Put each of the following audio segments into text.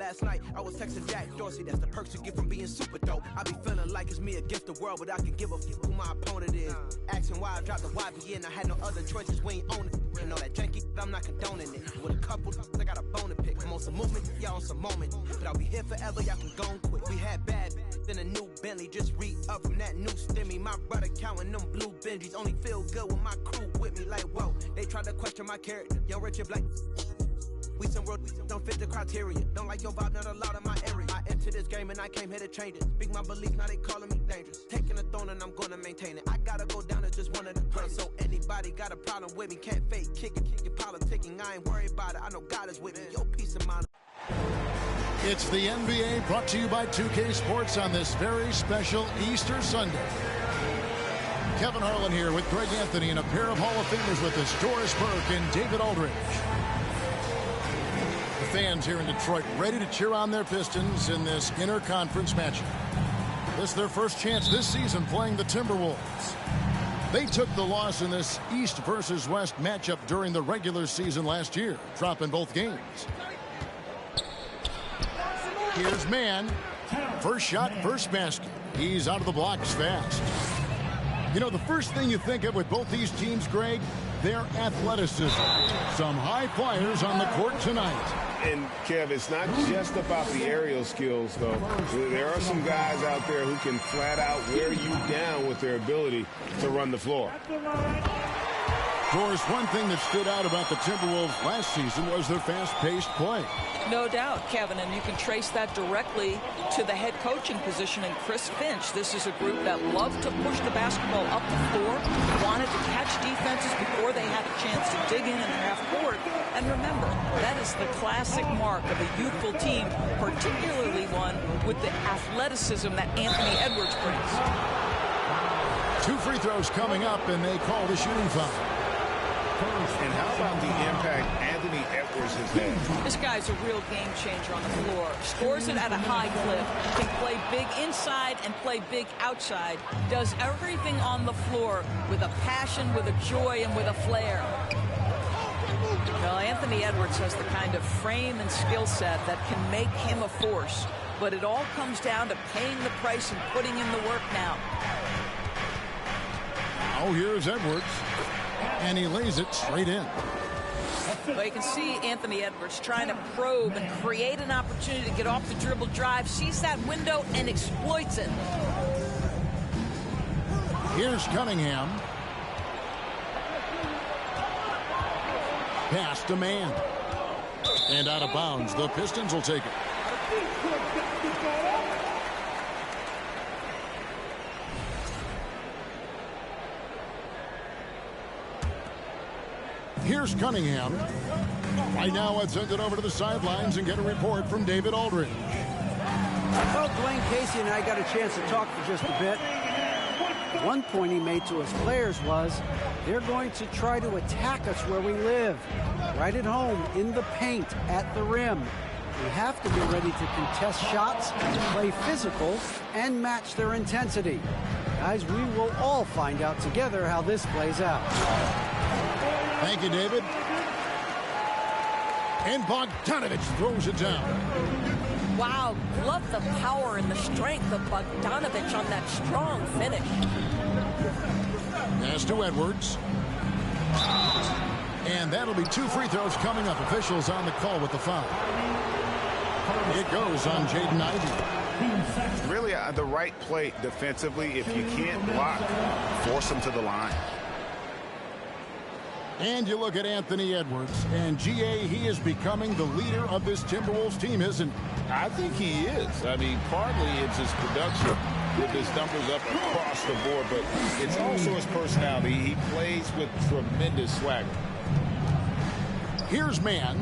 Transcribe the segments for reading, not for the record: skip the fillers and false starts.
last night I was texting Jack Dorsey. That's the perks you get from being super dope. I be feeling like it's me against the world, but I can give a fuck who my opponent is. Asking why I dropped the YBN, I had no other choices, we ain't own it. You know that janky, I'm not condoning it. With a couple, I got a bone to pick. I'm on some movement, y'all on some moment. But I'll be here forever, y'all can go and quit. We had bad, then a new Bentley, just re-up from that new stimmy. My brother counting them blue Benjis, only feel good with my crew with me. Like, whoa, they tried to question my character. Young Richard Blake. We some world don't fit the criteria. Don't like your vibe, not allowed in my area. I entered this game and I came here to change it. Speak my beliefs, now they calling me dangerous. Taking a throne and I'm gonna maintain it. I gotta go down as just one of the greatest. So anybody got a problem with me, can't fake, kick it, your politicking. I ain't worried about it. I know God is with me. Your peace of mind. It's the NBA brought to you by 2K Sports on this very special Easter Sunday. Kevin Harlan here with Greg Anthony and a pair of Hall of Famers with us, Doris Burke and David Aldridge. The fans here in Detroit ready to cheer on their Pistons in this interconference matchup. This is their first chance this season playing the Timberwolves. They took the loss in this East versus West matchup during the regular season last year, dropping both games. Here's Mann. First shot, first basket. He's out of the blocks fast. You know, the first thing you think of with both these teams, Greg, their athleticism. Some high flyers on the court tonight. And, Kev, it's not just about the aerial skills, though. There are some guys out there who can flat out wear you down with their ability to run the floor. Doris, one thing that stood out about the Timberwolves last season was their fast-paced play. No doubt, Kevin, and you can trace that directly to the head coaching position in Chris Finch. This is a group that loved to push the basketball up the floor, wanted to catch defenses before they had a chance to dig in half court. And remember, that is the classic mark of a youthful team, particularly one with the athleticism that Anthony Edwards brings. 2 free throws coming up, and they call the shooting foul. And how about the impact Anthony Edwards has had? This guy's a real game changer on the floor. Scores it at a high clip. Can play big inside and play big outside. Does everything on the floor with a passion, with a joy, and with a flair. Well, Anthony Edwards has the kind of frame and skill set that can make him a force. But it all comes down to paying the price and putting in the work now. Now here's Edwards. And he lays it straight in. Well, you can see Anthony Edwards trying to probe and create an opportunity to get off the dribble drive, sees that window and exploits it. Here's Cunningham. Pass to Mann. And out of bounds. The Pistons will take it. Here's Cunningham. Right now, let's send it over to the sidelines and get a report from David Aldridge. Well, Dwayne Casey and I got a chance to talk for just a bit. One point he made to his players was, they're going to try to attack us where we live. Right at home, in the paint, at the rim. We have to be ready to contest shots, play physical, and match their intensity. Guys, we will all find out together how this plays out. Thank you, David. And Bogdanovich throws it down. Wow, love the power and the strength of Bogdanovich on that strong finish. Pass to Edwards. And that'll be 2 free throws coming up. Officials on the call with the foul. It goes on Jaden Ivey. Really the right play defensively. If you can't block, force him to the line. And you look at Anthony Edwards, and GA, he is becoming the leader of this Timberwolves team, isn't he? I think he is. I mean, partly it's his production with his numbers up across the board, but it's also his personality. He plays with tremendous swagger. Here's Mann,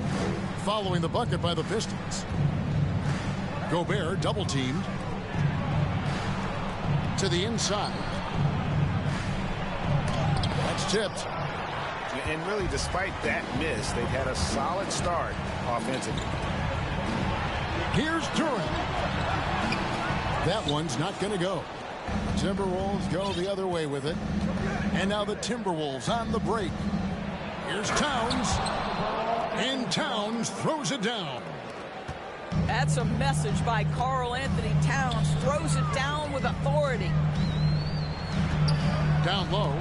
following the bucket by the Pistons. Gobert double-teamed. To the inside. That's tipped. And really, despite that miss, they've had a solid start offensively. Here's Durant. That one's not going to go. The Timberwolves go the other way with it. And now the Timberwolves on the break. Here's Towns. And Towns throws it down. That's a message by Karl Anthony Towns. Throws it down with authority. Down low.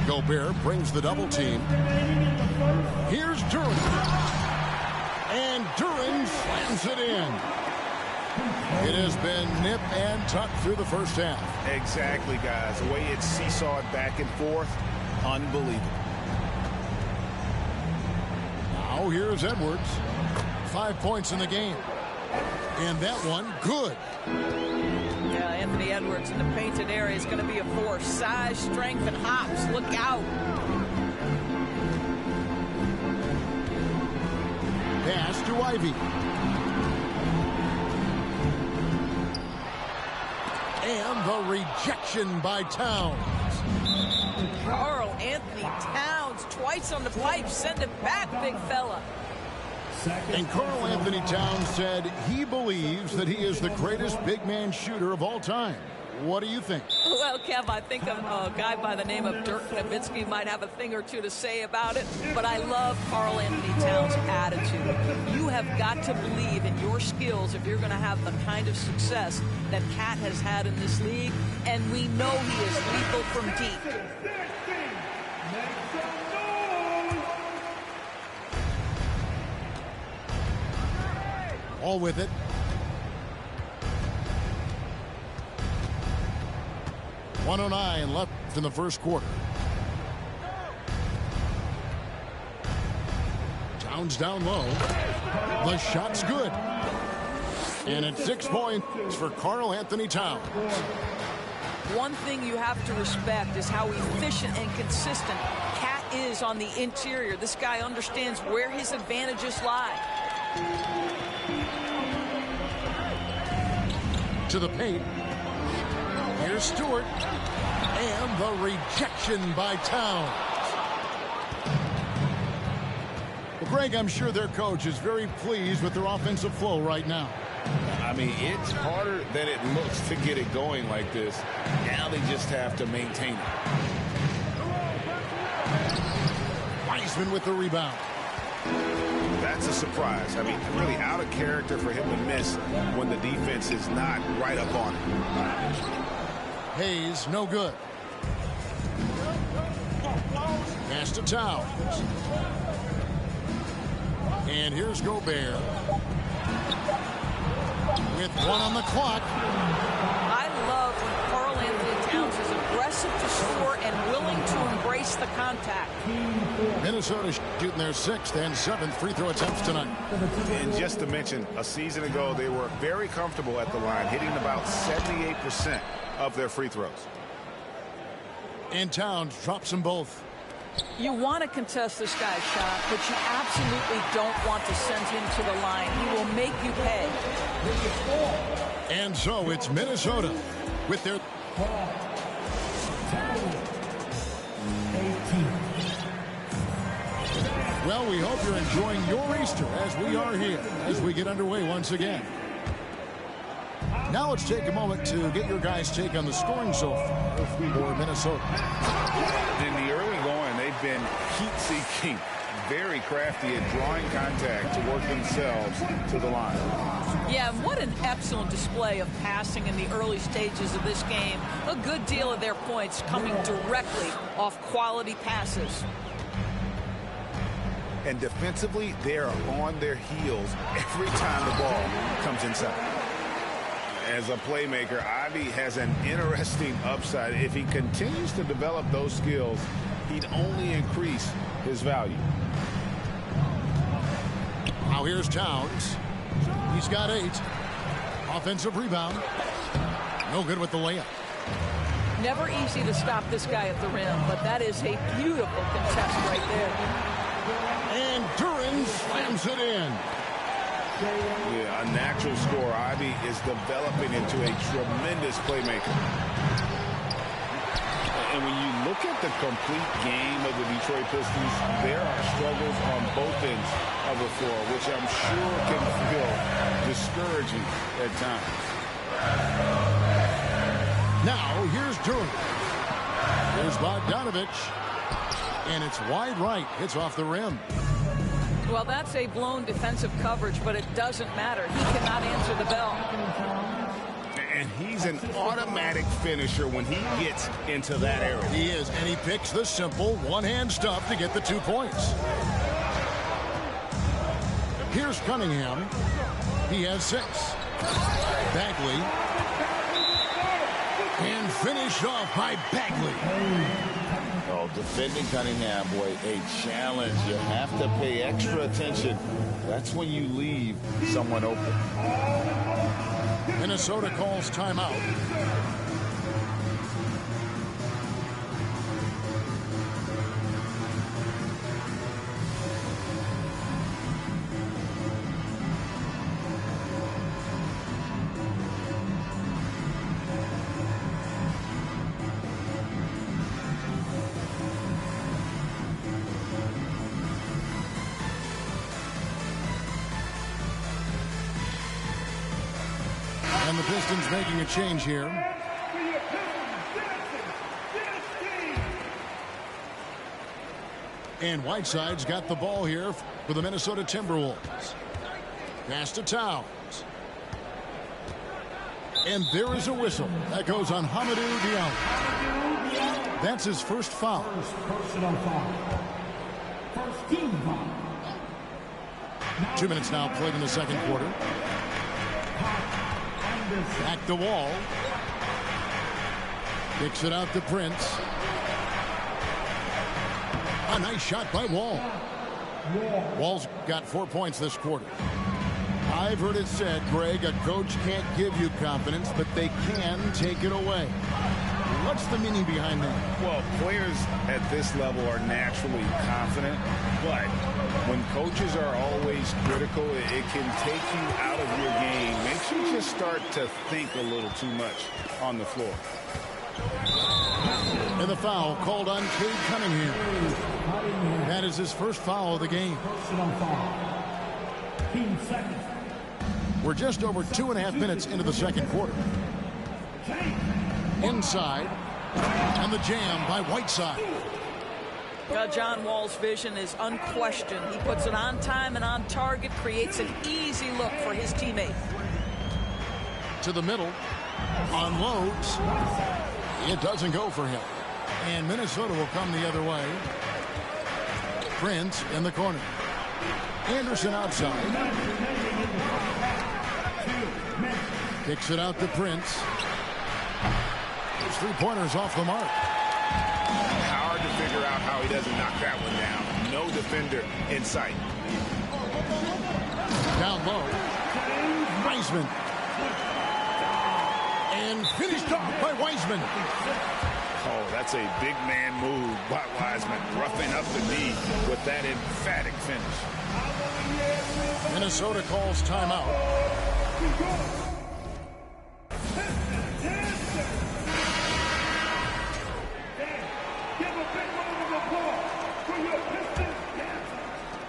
Gobert brings the double team. Here's Duren. And Duren slams it in. It has been nip and tuck through the first half. Exactly, guys. The way it's seesawed back and forth, unbelievable. Now here's Edwards. 5 points in the game. And that one, good. Yeah, Anthony Edwards in the painted area is going to be a force. Size, strength, and hops. Look out. Pass to Ivy. And the rejection by Towns. Karl Anthony Towns twice on the pipe. Send it back, big fella. And Karl Anthony Towns said he believes that he is the greatest big man shooter of all time. What do you think? Well, Kev, I think a guy by the name of Dirk Nowitzki might have a thing or two to say about it, but I love Karl Anthony Towns' attitude. You have got to believe in your skills if you're going to have the kind of success that Cat has had in this league, and we know he is lethal from deep. All with it. .109 left in the first quarter. Towns down low. The shot's good. And it's 6 points for Karl Anthony Towns. One thing you have to respect is how efficient and consistent Cat is on the interior. This guy understands where his advantages lie. To the paint. Here's Stewart. And the rejection by Towns. Well, Greg, I'm sure their coach is very pleased with their offensive flow right now. I mean, it's harder than it looks to get it going like this. Now they just have to maintain it. Wiseman with the rebound. That's a surprise. I mean, really out of character for him to miss when the defense is not right up on it. Hayes, no good. Pass to Towns. And here's Gobert. With one on the clock. I love when Karl Anthony Towns is aggressive to score and willing to embrace the contact. Minnesota shooting their 6th and 7th free throw attempts tonight. And just to mention, a season ago, they were very comfortable at the line, hitting about 78% of their free throws. And Towns drops them both. You want to contest this guy's shot, but you absolutely don't want to send him to the line. He will make you pay. And so it's Minnesota with their... Well, we hope you're enjoying your Easter as we are here as we get underway once again. Now let's take a moment to get your guys' take on the scoring so far for Minnesota. In the early going, they've been heat-seeking, very crafty at drawing contact to work themselves to the line. Yeah, what an excellent display of passing in the early stages of this game. A good deal of their points coming directly off quality passes. And defensively, they're on their heels every time the ball comes inside. As a playmaker, Ivy has an interesting upside. If he continues to develop those skills, he'd only increase his value. Now here's Towns. He's got 8. Offensive rebound. No good with the layup. Never easy to stop this guy at the rim, but that is a beautiful contest right there. And Duren slams it in. Yeah, a natural scorer. Ivy is developing into a tremendous playmaker. And when you look at the complete game of the Detroit Pistons, there are struggles on both ends of the floor, which I'm sure can feel discouraging at times. Now here's Duren. Here's Bogdanovich. And it's wide right. Hits off the rim. Well, that's a blown defensive coverage, but it doesn't matter. He cannot answer the bell. And he's an automatic finisher when he gets into that area. He is, and he picks the simple one-hand stuff to get the 2 points. Here's Cunningham. He has 6. Bagley. And finished off by Bagley. Oh, defending Cunningham, boy, a challenge. You have to pay extra attention. That's when you leave someone open. Minnesota calls timeout. And the Pistons making a change here. And Whiteside's got the ball here for the Minnesota Timberwolves. Pass to Towns. And there is a whistle. That goes on Hamidou Diallo. That's his first foul. Personal foul. First team foul. 2 minutes now played in the second quarter. Back to Wall. Kicks it out to Prince. A nice shot by Wall. Wall's got 4 points this quarter. I've heard it said, Greg, a coach can't give you confidence, but they can take it away. What's the meaning behind that? Well, players at this level are naturally confident, but when coaches are always critical, it can take you out of your game. Makes you just start to think a little too much on the floor. And the foul called on Cade Cunningham. That is his first foul of the game. Personal foul. 15 seconds. We're just over 2.5 minutes into the second quarter. Inside, and the jam by Whiteside. John Wall's vision is unquestioned. He puts it on time and on target, creates an easy look for his teammate. To the middle, unloads. It doesn't go for him. And Minnesota will come the other way. Prince in the corner. Anderson outside. Kicks it out to Prince. His three-pointers off the mark. Hard to figure out how he doesn't knock that one down. No defender in sight. Down low. Wiseman. And finished off by Wiseman. Oh, that's a big man move by Wiseman, roughing up the knee with that emphatic finish. Minnesota calls timeout.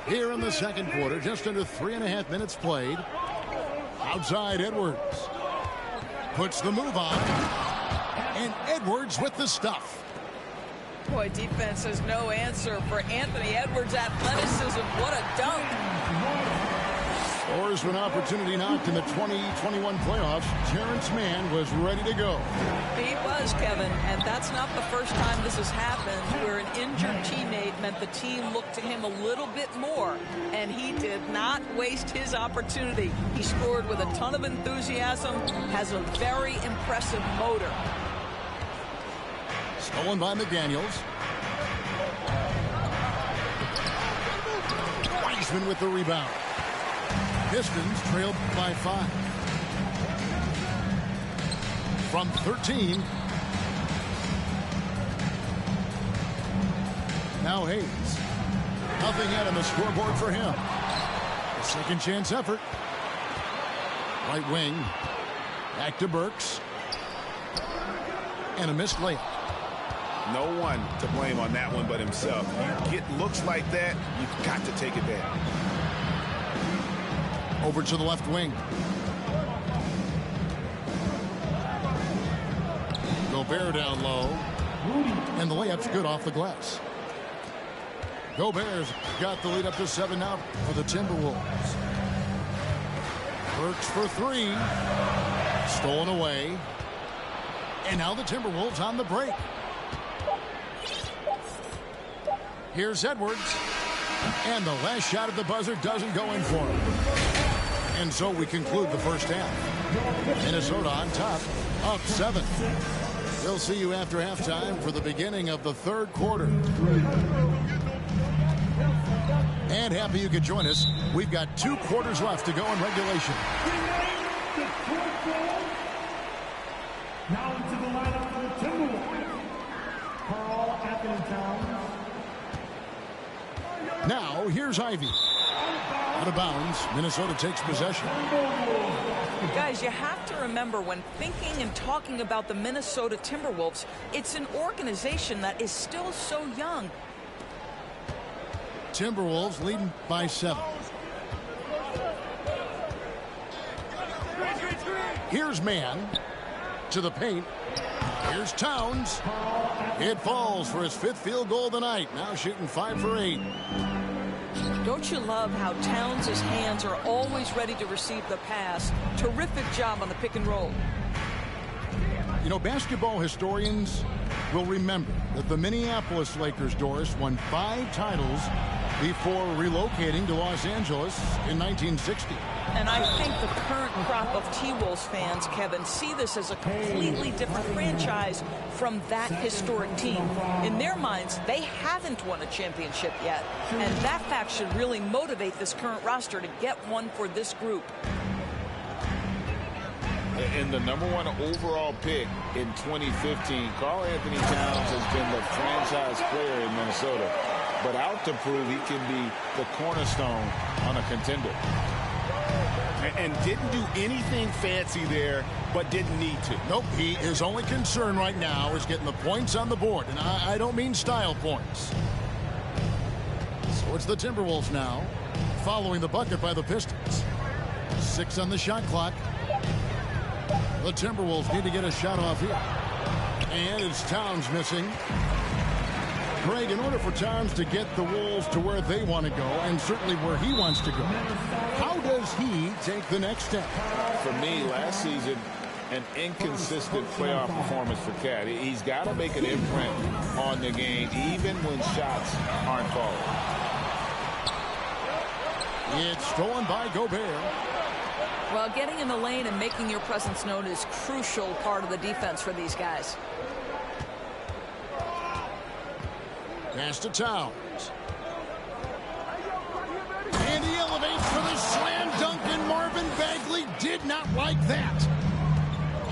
Here in the second quarter, just under 3.5 minutes played. Outside Edwards. Puts the move on. And Edwards with the stuff. Boy, defense has no answer for Anthony Edwards' athleticism. What a dunk. Scores an opportunity knocked in the 2021 playoffs. Terrence Mann was ready to go. He was, Kevin, and that's not the first time this has happened where an injured teammate meant the team looked to him a little bit more, and he did not waste his opportunity. He scored with a ton of enthusiasm, has a very impressive motor. Stolen by McDaniels. Wiseman with the rebound. Pistons trailed by 5. From 13. Now Hayes. Nothing yet on the scoreboard for him. A second chance effort. Right wing. Back to Burks. And a missed layup. No one to blame on that one but himself. You get looks like that, you've got to take it down. Over to the left wing. Gobert down low. And the layup's good off the glass. Gobert's got the lead up to 7 now for the Timberwolves. Burks for 3. Stolen away. And now the Timberwolves on the break. Here's Edwards. And the last shot at the buzzer doesn't go in for him. And so we conclude the first half. Minnesota on top, up 7. We'll see you after halftime for the beginning of the third quarter. And happy you could join us. We've got 2 quarters left to go in regulation. Now into the lineup for the Timberwolves. Carl Anthony Towns. Now, here's Ivy. Out of bounds. Minnesota takes possession. Guys, you have to remember when thinking and talking about the Minnesota Timberwolves, it's an organization that is still so young. Timberwolves leading by 7. Here's Mann to the paint. Here's Towns. It falls for his 5th field goal tonight. Now shooting 5 for 8. Don't you love how Towns' hands are always ready to receive the pass? Terrific job on the pick and roll. You know, basketball historians will remember that the Minneapolis Lakers, Doris, won 5 titles before relocating to Los Angeles in 1960. And I think the current crop of T-Wolves fans, Kevin, see this as a completely different franchise from that historic team. In their minds, they haven't won a championship yet. And that fact should really motivate this current roster to get one for this group. And the #1 overall pick in 2015, Karl Anthony Towns has been the franchise player in Minnesota, but out to prove he can be the cornerstone on a contender. And didn't do anything fancy there, but didn't need to. Nope, he is only concern right now is getting the points on the board, and I don't mean style points. So it's the Timberwolves now, following the bucket by the Pistons. 6 on the shot clock. The Timberwolves need to get a shot off here. And it's Towns missing. Greg, in order for Towns to get the Wolves to where they want to go, and certainly where he wants to go, how does he take the next step? For me, last season, an inconsistent playoff performance for Cat. He's got to make an imprint on the game, even when shots aren't falling. It's stolen by Gobert. Well, getting in the lane and making your presence known is a crucial part of the defense for these guys. Pass to Towns. And he elevates for the slam dunk, and Marvin Bagley did not like that.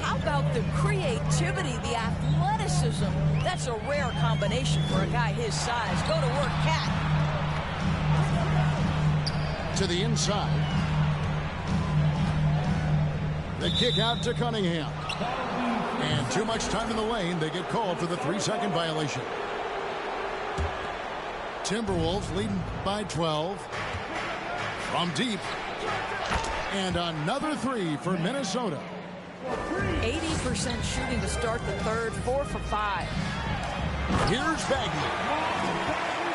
How about the creativity, the athleticism? That's a rare combination for a guy his size. Go to work, Cat. To the inside. The kick out to Cunningham. And too much time in the lane. They get called for the 3-second violation. Timberwolves leading by 12. From deep. And another 3 for Minnesota. 80% shooting to start the third, 4 for 5. Here's Bagley.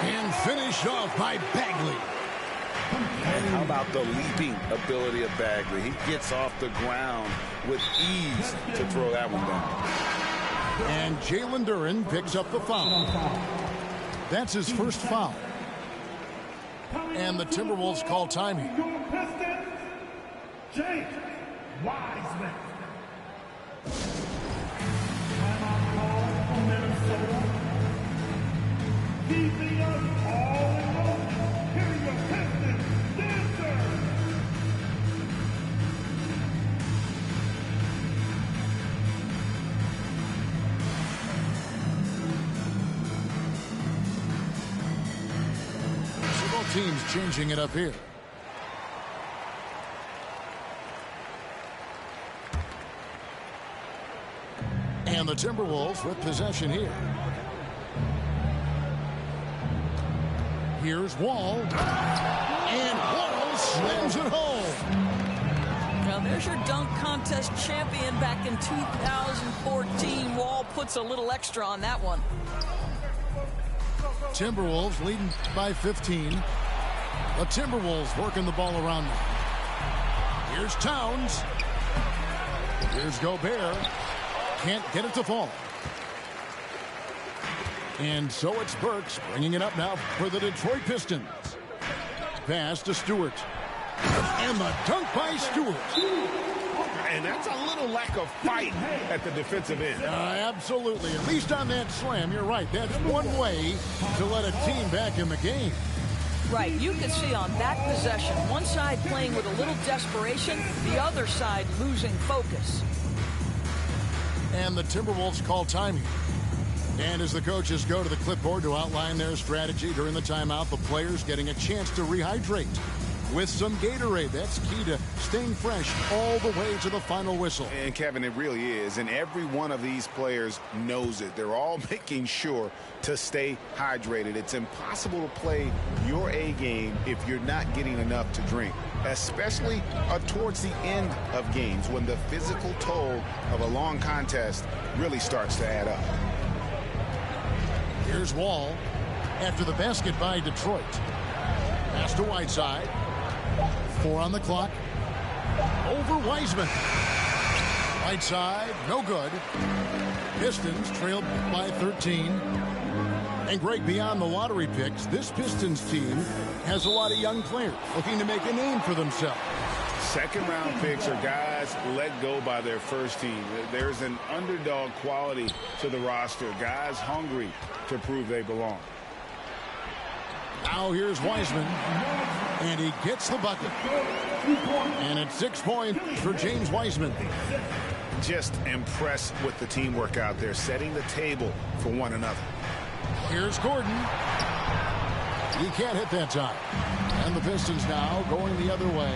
And finished off by Bagley. And how about the leaping ability of Bagley? He gets off the ground with ease to throw that one down. And Jalen Duren picks up the foul. That's his first foul. And the Timberwolves call time here. Jake Wiseman. Minnesota. Keeping us all in motion. Here are your Pistons dancers. So both teams changing it up here. And the Timberwolves with possession here. Here's Wall. And Wall slams it home. Now there's your dunk contest champion back in 2014. Wall puts a little extra on that one. Timberwolves leading by 15. The Timberwolves working the ball around now. Here's Towns. Here's Gobert. Can't get it to fall. And so it's Burks bringing it up now for the Detroit Pistons. Pass to Stewart. And the dunk by Stewart. And that's a little lack of fight at the defensive end. Absolutely. At least on that slam, you're right. That's one way to let a team back in the game. Right. You can see on that possession, one side playing with a little desperation, the other side losing focus. And the Timberwolves call timing. And as the coaches go to the clipboard to outline their strategy during the timeout, the players getting a chance to rehydrate with some Gatorade. That's key to staying fresh all the way to the final whistle. And Kevin, it really is. And every one of these players knows it. They're all making sure to stay hydrated. It's impossible to play your A game if you're not getting enough to drink, especially towards the end of games when the physical toll of a long contest really starts to add up. Here's Wall after the basket by Detroit. Pass to Whiteside. 4 on the clock. Over Wiseman. Whiteside, no good. Pistons trailed by 13. And Greg, beyond the lottery picks, this Pistons team has a lot of young players looking to make a name for themselves. Second-round picks are guys let go by their first team. There's an underdog quality to the roster. Guys hungry to prove they belong. Now here's Wiseman. And he gets the bucket. And it's 6 points for James Wiseman. Just impressed with the teamwork out there, setting the table for one another. Here's Gordon. He can't hit that time. And the Pistons now going the other way.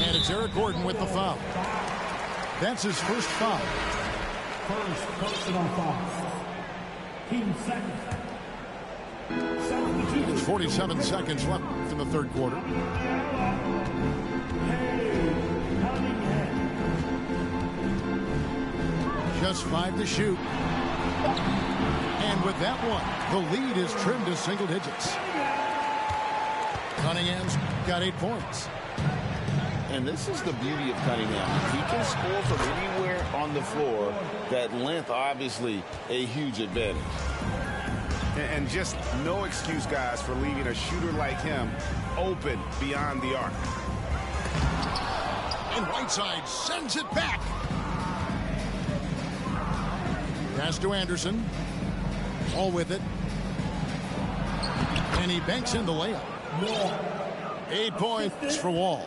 And it's Eric Gordon with the foul. That's his first foul. First personal foul. Team second. There's 47 seconds left in the third quarter. Just 5 to shoot. And with that one, the lead is trimmed to single digits. Cunningham's got 8 points. And this is the beauty of Cunningham. He can score from anywhere on the floor. That length, obviously, a huge advantage. And just no excuse, guys, for leaving a shooter like him open beyond the arc. And Whiteside sends it back. Pass to Anderson. All with it. And he banks in the layup. 8 points for Wall.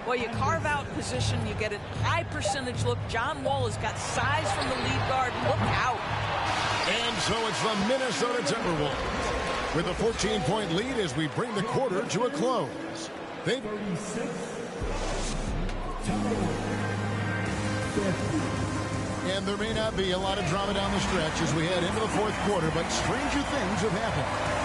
Well, you carve out position, you get a high percentage look. John Wall has got size from the lead guard. Look out. And so it's the Minnesota Timberwolves with a 14-point lead as we bring the quarter to a close. They... And there may not be a lot of drama down the stretch as we head into the fourth quarter, but stranger things have happened.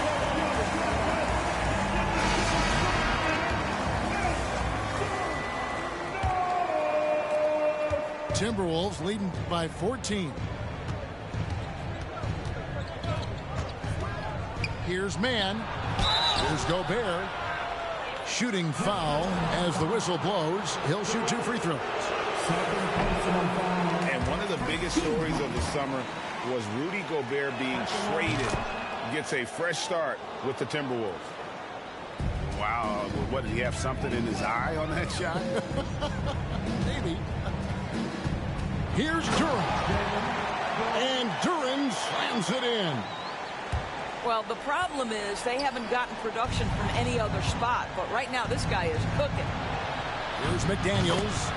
Timberwolves leading by 14. Here's Mann. Here's Gobert. Shooting foul as the whistle blows. He'll shoot 2 free throws. And one of the biggest stories of the summer was Rudy Gobert being traded. Gets a fresh start with the Timberwolves. Wow, what, did he have something in his eye on that shot? Maybe. Here's Duren. And Duren slams it in. Well, the problem is they haven't gotten production from any other spot. But right now, this guy is cooking. Here's McDaniels.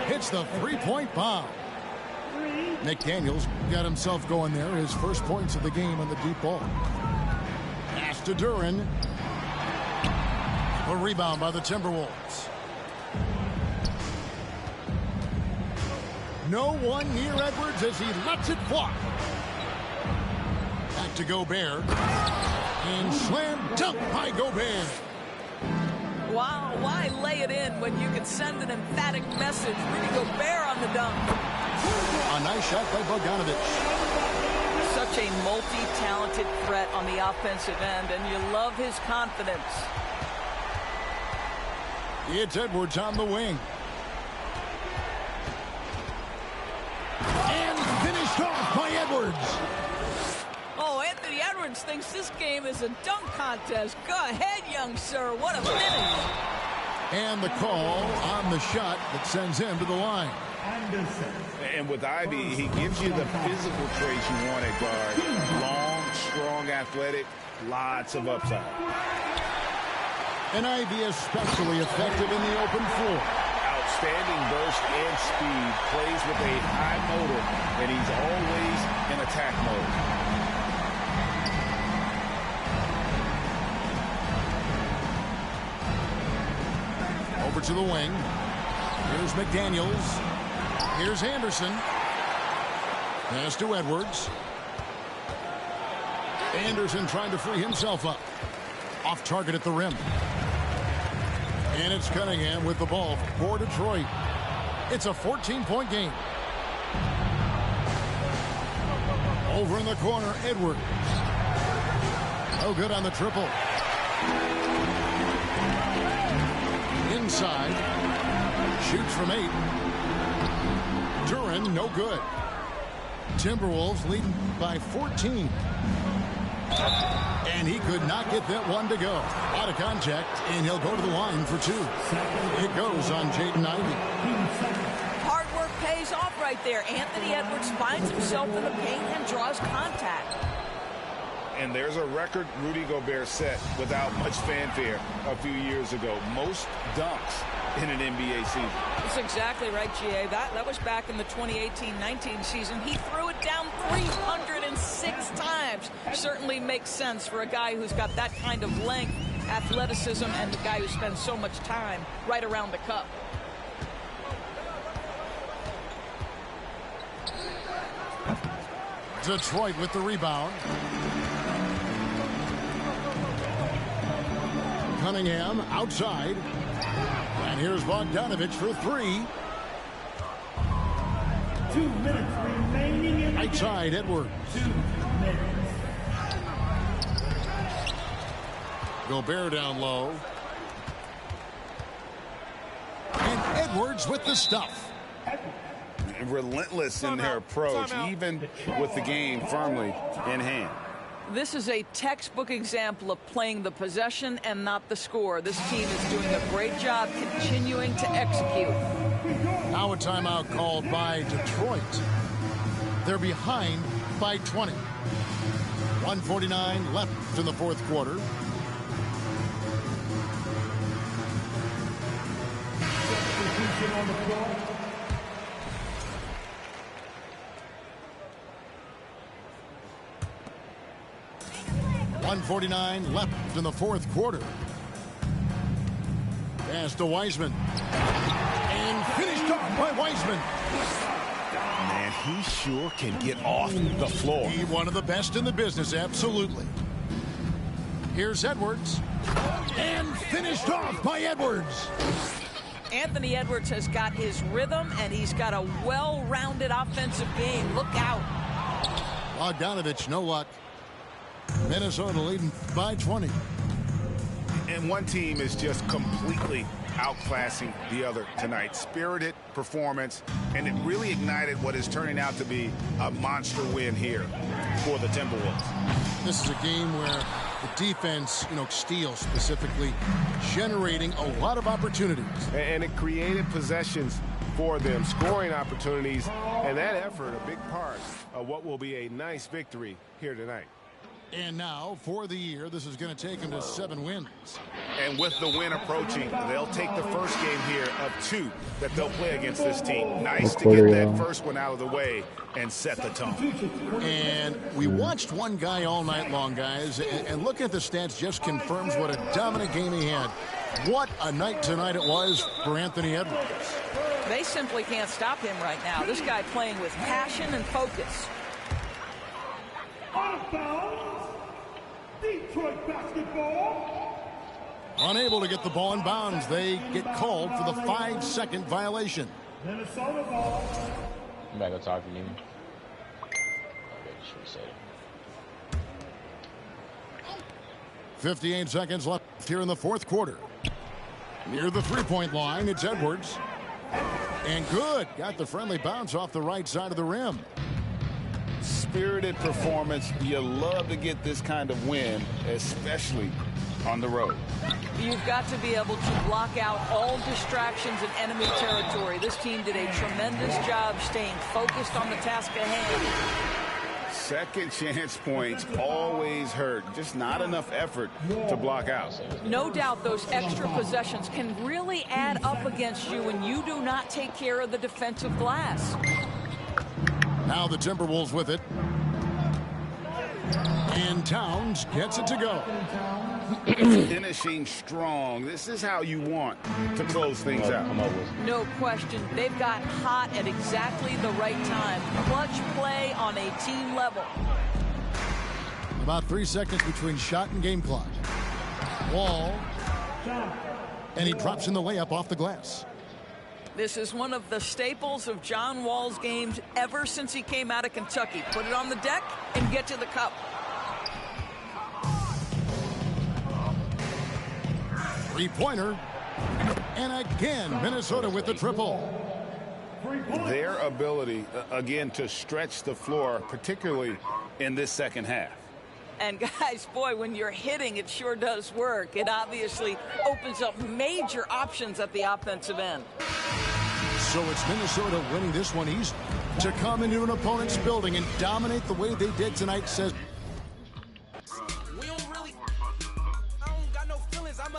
Hits the three-point bomb. McDaniels got himself going there. His first points of the game on the deep ball. Pass to Duren. A rebound by the Timberwolves. No one near Edwards as he lets it fly. Back to Gobert. And slam dunk by Gobert. Wow, why lay it in when you can send an emphatic message? Rudy Gobert on the dunk. A nice shot by Bogdanovich. Such a multi-talented threat on the offensive end, and you love his confidence. It's Edwards on the wing. And finished off by Edwards. Oh, Anthony Edwards thinks this game is a dunk contest. Go ahead, young sir. What a finish. And the call on the shot that sends him to the line. And with Ivy, he gives you the physical traits you want at guard. Long, strong, athletic, lots of upside. And Ivy especially effective in the open floor. Outstanding burst and speed, plays with a high motor, and he's always in attack mode. Over to the wing. Here's McDaniels. Here's Anderson. Pass to Edwards. Anderson trying to free himself up. Off target at the rim. And it's Cunningham with the ball for Detroit. It's a 14-point game. Over in the corner, Edwards. No good on the triple. Inside. Shoots from 8. Duran, no good. Timberwolves leading by 14. And he could not get that one to go. Out of contact, and he'll go to the line for 2. It goes on Jaden Ivey. Hard work pays off right there. Anthony Edwards finds himself in the paint and draws contact. And there's a record Rudy Gobert set without much fanfare a few years ago. Most dunks in an NBA season. That's exactly right, G.A. That was back in the 2018-19 season. He threw it down 306 times. Certainly makes sense for a guy who's got that kind of length, athleticism, and the guy who spends so much time right around the cup. Detroit with the rebound. Cunningham outside. And here's Bogdanovich for 3. 2 minutes remaining in the Right side, Edwards. 2 minutes. Gobert down low. And Edwards with the stuff. Relentless in their approach, even with the game firmly in hand. This is a textbook example of playing the possession and not the score. This team is doing a great job continuing to execute. Now a timeout called by Detroit. They're behind by 20. 1:49 left in the fourth quarter. Substitution on the floor. 1:49 left in the fourth quarter. Pass to Wiseman. And finished off by Wiseman. Man, he sure can get off the floor. He one of the best in the business, absolutely. Here's Edwards. And finished off by Edwards. Anthony Edwards has got his rhythm, and he's got a well-rounded offensive game. Look out. Bogdanovich, no luck. Minnesota leading by 20. And one team is just completely outclassing the other tonight. Spirited performance, and it really ignited what is turning out to be a monster win here for the Timberwolves. This is a game where the defense, steals specifically, generating a lot of opportunities. And it created possessions for them, scoring opportunities, and that effort a big part of what will be a nice victory here tonight. And now, for the year, this is going to take them to 7 wins. And with the win approaching, they'll take the first game here of 2 that they'll play against this team. Nice to get that first one out of the way and set the tone. And we watched one guy all night long, guys, and looking at the stats just confirms what a dominant game he had. What a night tonight it was for Anthony Edwards. They simply can't stop him right now. This guy playing with passion and focus. Out of bounds. Detroit basketball. Unable to get the ball in bounds. They get called for the 5-second violation. Minnesota ball. I'm about to go talk to you. Okay, should say it. 58 seconds left here in the fourth quarter. Near the three-point line, it's Edwards. And good. Got the friendly bounce off the right side of the rim. Spirited performance. You love to get this kind of win, especially on the road. You've got to be able to block out all distractions in enemy territory. This team did a tremendous job staying focused on the task at hand. Second chance points always hurt. Just not enough effort to block out. No doubt those extra possessions can really add up against you when you do not take care of the defensive glass. Now the Timberwolves with it. And Towns gets it to go. Finishing strong. This is how you want to close things out. No question. They've got hot at exactly the right time. Clutch play on a team level. About 3 seconds between shot and game clock. Wall. And he drops in the layup off the glass. This is one of the staples of John Wall's games ever since he came out of Kentucky. Put it on the deck and get to the cup. Three-pointer. And again, Minnesota with the triple. Their ability, again, to stretch the floor, particularly in this second half. And guys, boy, when you're hitting, it sure does work. It obviously opens up major options at the offensive end. So it's Minnesota winning this one easy. To come into an opponent's building and dominate the way they did tonight says